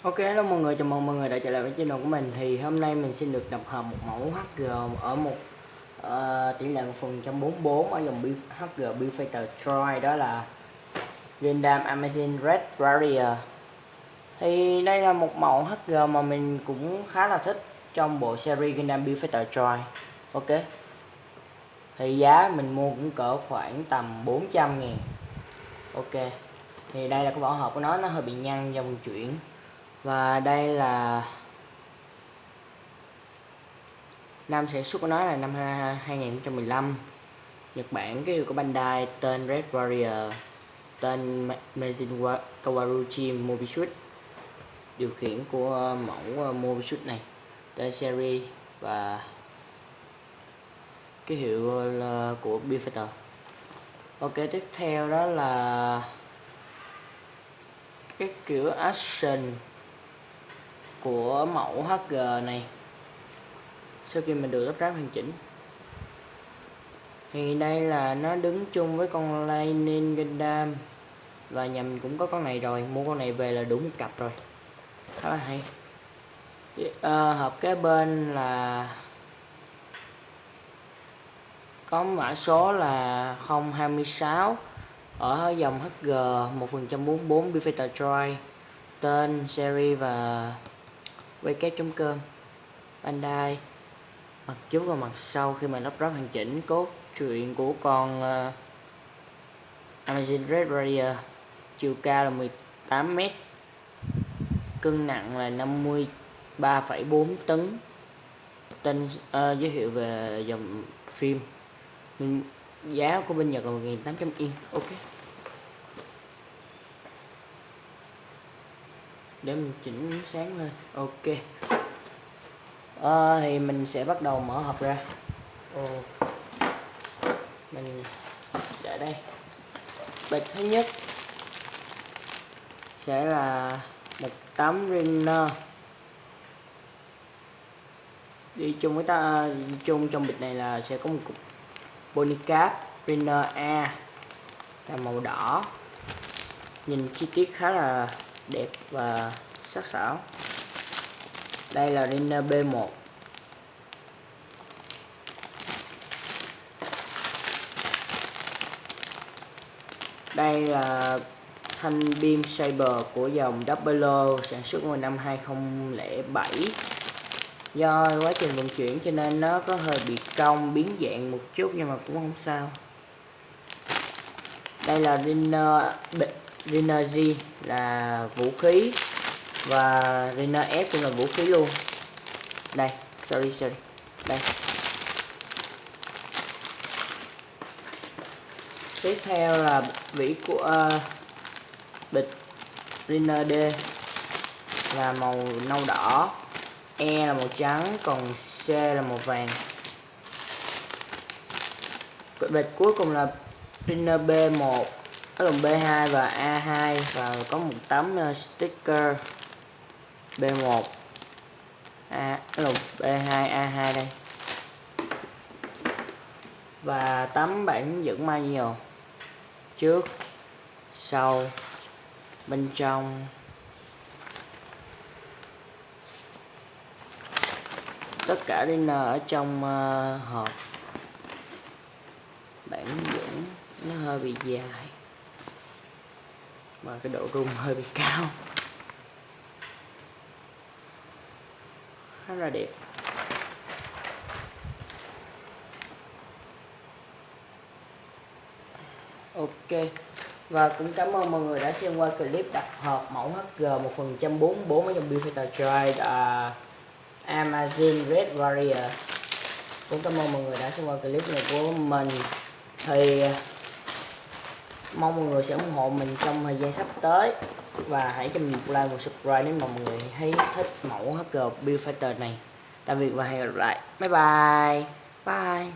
Ok, hello mọi người, chào mừng mọi người đã trở lại với channel của mình. Thì hôm nay mình xin được tập hợp một mẫu HG ở một tỷ lệ 1/44 ở dòng HG Build Fighter Troy, đó là Gundam Amazing Red Warrior. Thì đây là một mẫu HG mà mình cũng khá là thích trong bộ series Gundam Build Fighter Troy. Ok, thì giá mình mua cũng cỡ khoảng tầm 400.000. Ok, thì đây là cái vỏ hộp của nó hơi bị nhăn do vận chuyển. Và đây là năm sản xuất của nó là năm 2015. Nhật Bản, cái hiệu của Bandai, tên Red Warrior, tên Meijin Kawaruchi Mobisut, điều khiển của mẫu Mobisut này, tên series và cái hiệu của Build Fighter. Ok, tiếp theo đó là cái kiểu action của mẫu HG này sau khi mình được lắp ráp hoàn chỉnh. Thì đây là nó đứng chung với con Lightning Gundam, và nhà mình cũng có con này rồi, mua con này về là đủ một cặp rồi, khá là hay. Hộp kế bên là có mã số là 026 ở dòng HG 1/44 Build Fighter Troy, tên series và www.cơm Bandai. Mặt trước và mặt sau khi mà lắp ráp hoàn chỉnh. Cốt truyện của con Amazing Red Warrior, chiều cao là 18m, cân nặng là 53,4 tấn. Tên giới thiệu về dòng phim. Giá của bên Nhật là 1.800 yên. Ok, để mình chỉnh sáng lên. Ok, thì mình sẽ bắt đầu mở hộp ra. Mình để đây. Bịch thứ nhất sẽ là một tấm Rinner. Đi chung trong bịch này là sẽ có một cục Bonicap Rinner A là màu đỏ, nhìn chi tiết khá là đẹp và sắc sảo. Đây là Rinner B1. Đây là thanh beam saber của dòng Double sản xuất vào năm 2007. Do quá trình vận chuyển cho nên nó có hơi bị cong biến dạng một chút, nhưng mà cũng không sao. Đây là Rinner G là vũ khí, và Rinner F cũng là vũ khí luôn. Đây, sorry. Đây. Tiếp theo là vỉ của bịch Rinner D là màu nâu đỏ, E là màu trắng, còn C là màu vàng. Bịch cuối cùng là Rinner B1, có lồng B2 và A2, và có một tấm sticker B1 lồng B2 A2 đây, và tấm bản hướng dẫn manual trước, sau, bên trong. Tất cả Rinner ở trong hộp. Bản hướng dẫn nó hơi bị dài mà cái độ rung hơi bị cao, khá là đẹp. Ok, và cũng cảm ơn mọi người đã xem qua clip đặt hộp mẫu HG 1/44 ở dòng Build Fighter Troy Amazing Red Warrior. Cũng cảm ơn mọi người đã xem qua clip này của mình. Thì mong mọi người sẽ ủng hộ mình trong thời gian sắp tới, và hãy cho mình một like, một subscribe nếu mà mọi người thấy thích mẫu HG Build Fighter này. Tạm biệt và hẹn gặp lại. Bye bye.